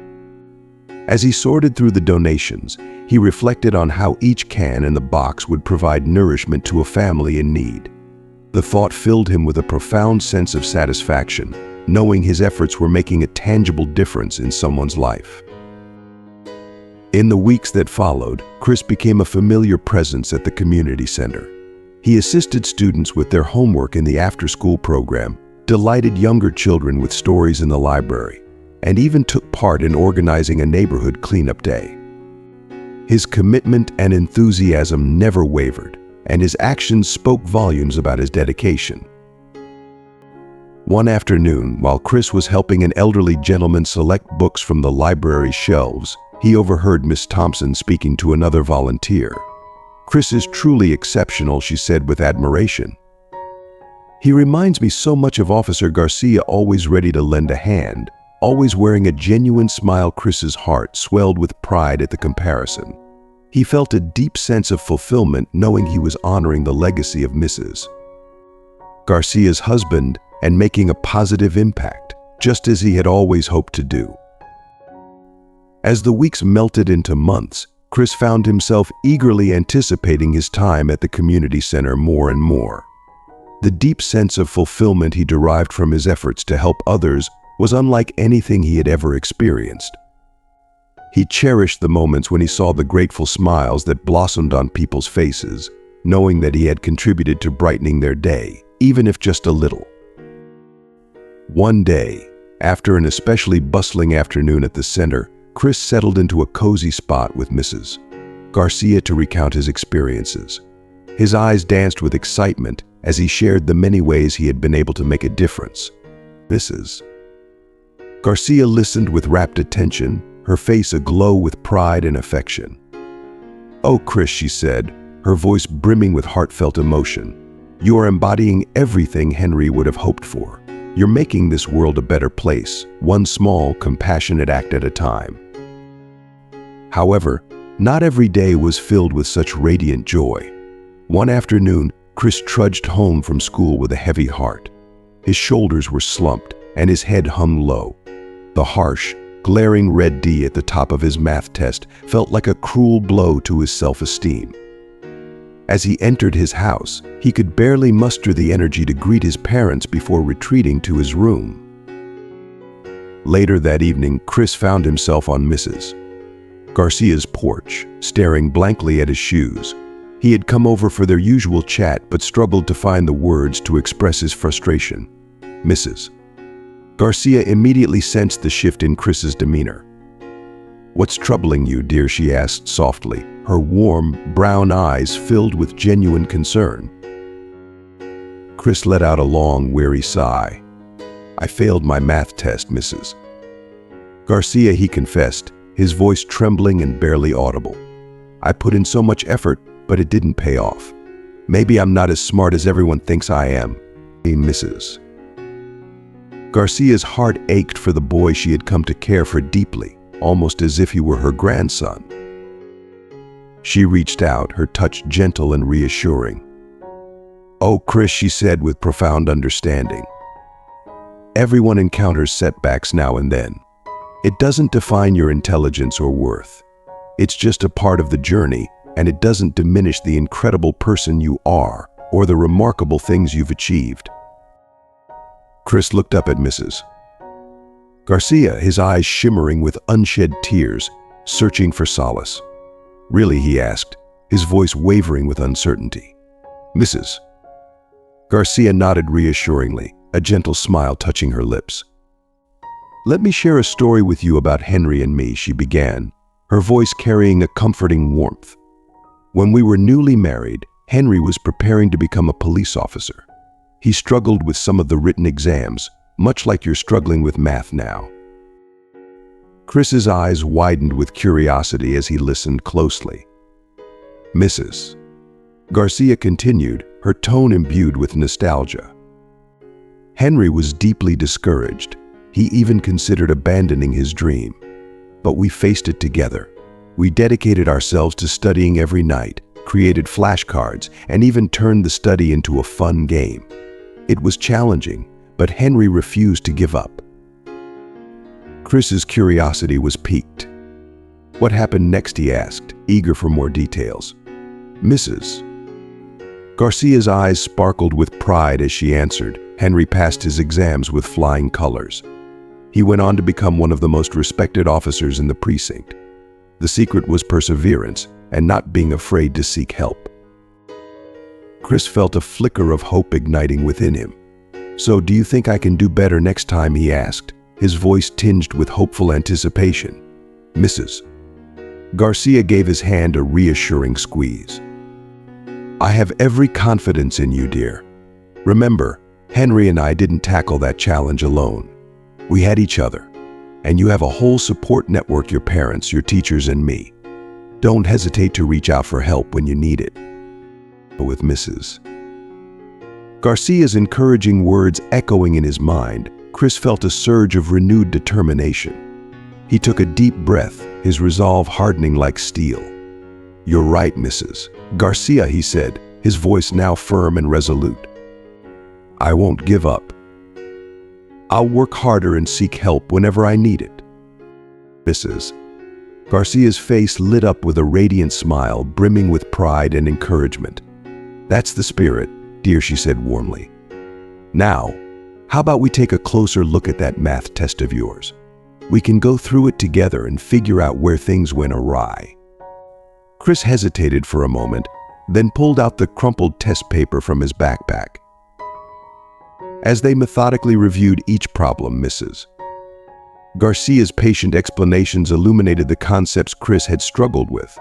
As he sorted through the donations, he reflected on how each can and the box would provide nourishment to a family in need. The thought filled him with a profound sense of satisfaction, knowing his efforts were making a tangible difference in someone's life. In the weeks that followed, Chris became a familiar presence at the community center. He assisted students with their homework in the after-school program, delighted younger children with stories in the library, and even took part in organizing a neighborhood cleanup day. His commitment and enthusiasm never wavered, and his actions spoke volumes about his dedication. One afternoon, while Chris was helping an elderly gentleman select books from the library's shelves, he overheard Miss Thompson speaking to another volunteer. "Chris is truly exceptional," she said with admiration. "He reminds me so much of Officer Garcia, always ready to lend a hand, always wearing a genuine smile." Chris's heart swelled with pride at the comparison. He felt a deep sense of fulfillment knowing he was honoring the legacy of Mrs. Garcia's husband and making a positive impact, just as he had always hoped to do. As the weeks melted into months, Chris found himself eagerly anticipating his time at the community center more and more. The deep sense of fulfillment he derived from his efforts to help others was unlike anything he had ever experienced. He cherished the moments when he saw the grateful smiles that blossomed on people's faces, knowing that he had contributed to brightening their day, even if just a little. One day, after an especially bustling afternoon at the center, Chris settled into a cozy spot with Mrs. Garcia to recount his experiences. His eyes danced with excitement as he shared the many ways he had been able to make a difference. Mrs. Garcia listened with rapt attention, her face aglow with pride and affection. "Oh, Chris," she said, her voice brimming with heartfelt emotion, "you are embodying everything Henry would have hoped for. You're making this world a better place, one small, compassionate act at a time." However, not every day was filled with such radiant joy. One afternoon, Chris trudged home from school with a heavy heart. His shoulders were slumped and his head hung low. The harsh, glaring red D at the top of his math test felt like a cruel blow to his self-esteem. As he entered his house, he could barely muster the energy to greet his parents before retreating to his room. Later that evening, Chris found himself on Mrs. Garcia's porch, staring blankly at his shoes. He had come over for their usual chat but struggled to find the words to express his frustration. Mrs. Garcia immediately sensed the shift in Chris's demeanor. "What's troubling you, dear?" she asked softly, her warm, brown eyes filled with genuine concern. Chris let out a long, weary sigh. "I failed my math test, Mrs. Garcia," he confessed, his voice trembling and barely audible. I put in so much effort, but it didn't pay off. Maybe I'm not as smart as everyone thinks I am. Mrs. Garcia's heart ached for the boy she had come to care for deeply, almost as if he were her grandson. She reached out, her touch gentle and reassuring. "Oh, Chris," she said with profound understanding. "Everyone encounters setbacks now and then. It doesn't define your intelligence or worth. It's just a part of the journey, and it doesn't diminish the incredible person you are or the remarkable things you've achieved." Chris looked up at Mrs. Garcia, his eyes shimmering with unshed tears, searching for solace. "Really?" he asked, his voice wavering with uncertainty. Mrs. Garcia nodded reassuringly, a gentle smile touching her lips. "Let me share a story with you about Henry and me," she began, her voice carrying a comforting warmth. "When we were newly married, Henry was preparing to become a police officer. He struggled with some of the written exams, much like you're struggling with math now." Chris's eyes widened with curiosity as he listened closely. Mrs. Garcia continued, her tone imbued with nostalgia. "Henry was deeply discouraged. He even considered abandoning his dream. But we faced it together. We dedicated ourselves to studying every night, created flashcards, and even turned the study into a fun game. It was challenging, but Henry refused to give up." Chris's curiosity was piqued. "What happened next?" he asked, eager for more details. Mrs. Garcia's eyes sparkled with pride as she answered. "Henry passed his exams with flying colors. He went on to become one of the most respected officers in the precinct. The secret was perseverance and not being afraid to seek help." Chris felt a flicker of hope igniting within him. "So do you think I can do better next time?" he asked, his voice tinged with hopeful anticipation. Mrs. Garcia gave his hand a reassuring squeeze. "I have every confidence in you, dear. Remember, Henry and I didn't tackle that challenge alone. We had each other, and you have a whole support network: your parents, your teachers, and me. Don't hesitate to reach out for help when you need it." With Mrs. Garcia's encouraging words echoing in his mind, Chris felt a surge of renewed determination. He took a deep breath, his resolve hardening like steel. "You're right, Mrs. Garcia," he said, his voice now firm and resolute. "I won't give up. I'll work harder and seek help whenever I need it." Mrs. Garcia's face lit up with a radiant smile, brimming with pride and encouragement. "That's the spirit, dear," she said warmly. "Now, how about we take a closer look at that math test of yours? We can go through it together and figure out where things went awry." Chris hesitated for a moment, then pulled out the crumpled test paper from his backpack. As they methodically reviewed each problem, Mrs. Garcia's patient explanations illuminated the concepts Chris had struggled with.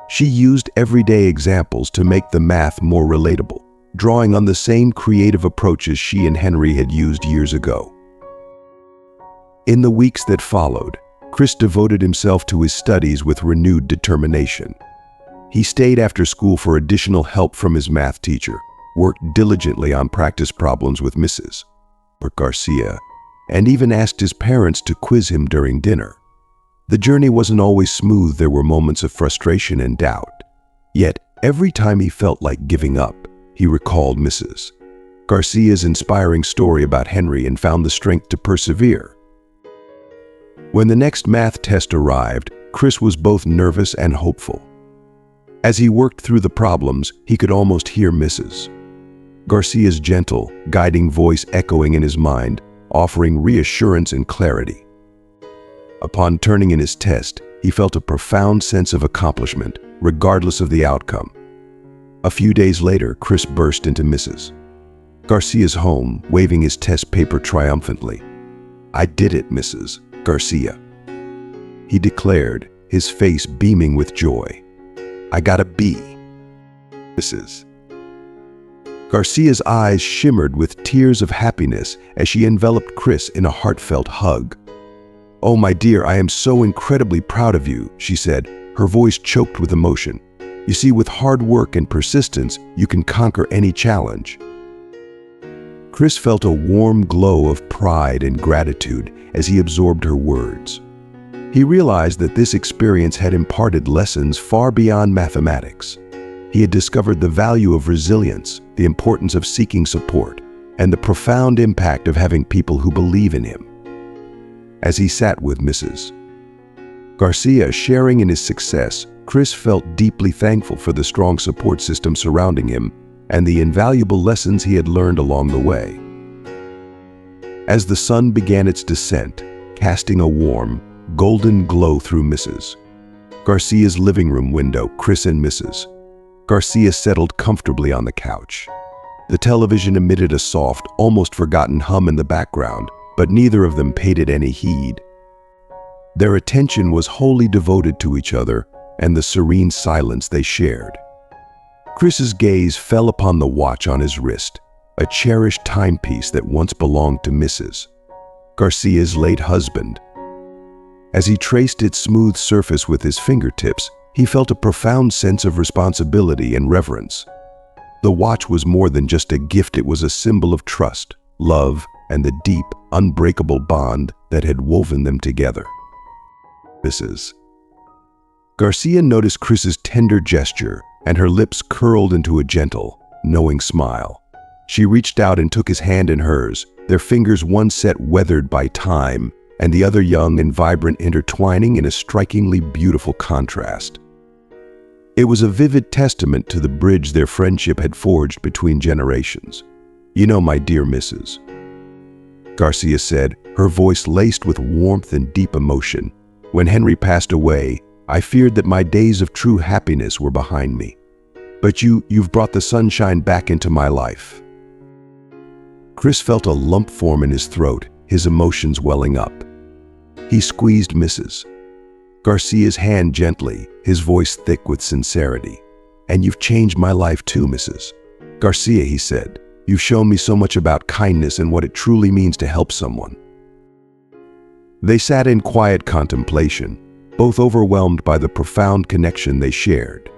She used everyday examples to make the math more relatable, drawing on the same creative approaches she and Henry had used years ago. In the weeks that followed, Chris devoted himself to his studies with renewed determination. He stayed after school for additional help from his math teacher, worked diligently on practice problems with Mrs. Garcia, and even asked his parents to quiz him during dinner. The journey wasn't always smooth. There were moments of frustration and doubt. Yet, every time he felt like giving up, he recalled Mrs. Garcia's inspiring story about Henry and found the strength to persevere. When the next math test arrived, Chris was both nervous and hopeful. As he worked through the problems, he could almost hear Mrs. Garcia's gentle, guiding voice echoing in his mind, offering reassurance and clarity. Upon turning in his test, he felt a profound sense of accomplishment, regardless of the outcome. A few days later, Chris burst into Mrs. Garcia's home, waving his test paper triumphantly. "I did it, Mrs. Garcia," he declared, his face beaming with joy. "I got a B." Mrs. Garcia's eyes shimmered with tears of happiness as she enveloped Chris in a heartfelt hug. "Oh, my dear, I am so incredibly proud of you," she said, her voice choked with emotion. "You see, with hard work and persistence, you can conquer any challenge." Chris felt a warm glow of pride and gratitude as he absorbed her words. He realized that this experience had imparted lessons far beyond mathematics. He had discovered the value of resilience, the importance of seeking support, and the profound impact of having people who believe in him. As he sat with Mrs. Garcia sharing in his success, Chris felt deeply thankful for the strong support system surrounding him and the invaluable lessons he had learned along the way. As the sun began its descent, casting a warm, golden glow through Mrs. Garcia's living room window, Chris and Mrs. Garcia settled comfortably on the couch. The television emitted a soft, almost forgotten hum in the background, but neither of them paid it any heed. Their attention was wholly devoted to each other and the serene silence they shared. Chris's gaze fell upon the watch on his wrist, a cherished timepiece that once belonged to Mrs. Garcia's late husband. As he traced its smooth surface with his fingertips, he felt a profound sense of responsibility and reverence. The watch was more than just a gift, it was a symbol of trust, love, and the deep, unbreakable bond that had woven them together. Mrs. Garcia noticed Chris's tender gesture, and her lips curled into a gentle, knowing smile. She reached out and took his hand in hers, their fingers one set weathered by time, and the other young and vibrant, intertwining in a strikingly beautiful contrast. It was a vivid testament to the bridge their friendship had forged between generations. "You know, my dear Mrs. Garcia said, her voice laced with warmth and deep emotion, "when Henry passed away, I feared that my days of true happiness were behind me. But you've brought the sunshine back into my life." Chris felt a lump form in his throat, his emotions welling up. He squeezed Mrs. Garcia's hand gently, his voice thick with sincerity. "And you've changed my life too, Mrs. Garcia," he said. "You've shown me so much about kindness and what it truly means to help someone." They sat in quiet contemplation, both overwhelmed by the profound connection they shared.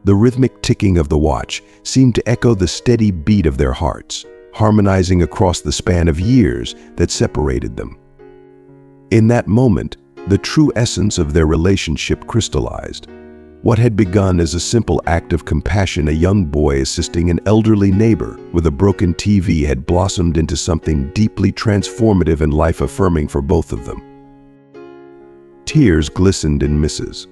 The rhythmic ticking of the watch seemed to echo the steady beat of their hearts, harmonizing across the span of years that separated them. In that moment, the true essence of their relationship crystallized. What had begun as a simple act of compassion, a young boy assisting an elderly neighbor with a broken TV, had blossomed into something deeply transformative and life-affirming for both of them. Tears glistened in Mrs.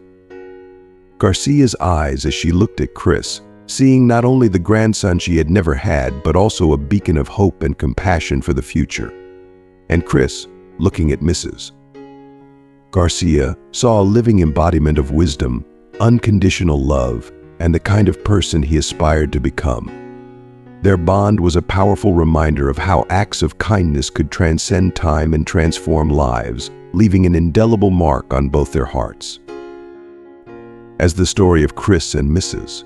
Garcia's eyes as she looked at Chris, seeing not only the grandson she had never had, but also a beacon of hope and compassion for the future. And Chris, looking at Mrs. Garcia, saw a living embodiment of wisdom, unconditional love, and the kind of person he aspired to become. Their bond was a powerful reminder of how acts of kindness could transcend time and transform lives, leaving an indelible mark on both their hearts. As the story of Chris and Mrs.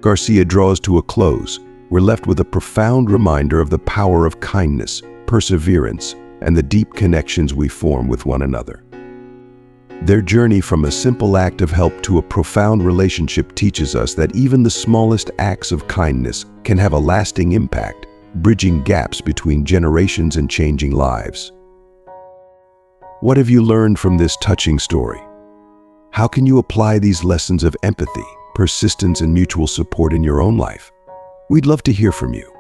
Garcia draws to a close, we're left with a profound reminder of the power of kindness, perseverance, and the deep connections we form with one another. Their journey from a simple act of help to a profound relationship teaches us that even the smallest acts of kindness can have a lasting impact, bridging gaps between generations and changing lives. What have you learned from this touching story? How can you apply these lessons of empathy, persistence, and mutual support in your own life? We'd love to hear from you.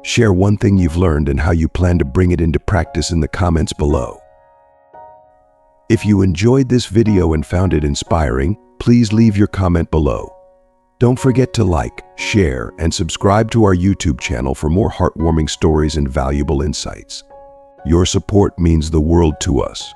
Share one thing you've learned and how you plan to bring it into practice in the comments below. If you enjoyed this video and found it inspiring, please leave your comment below. Don't forget to like, share, and subscribe to our YouTube channel for more heartwarming stories and valuable insights. Your support means the world to us.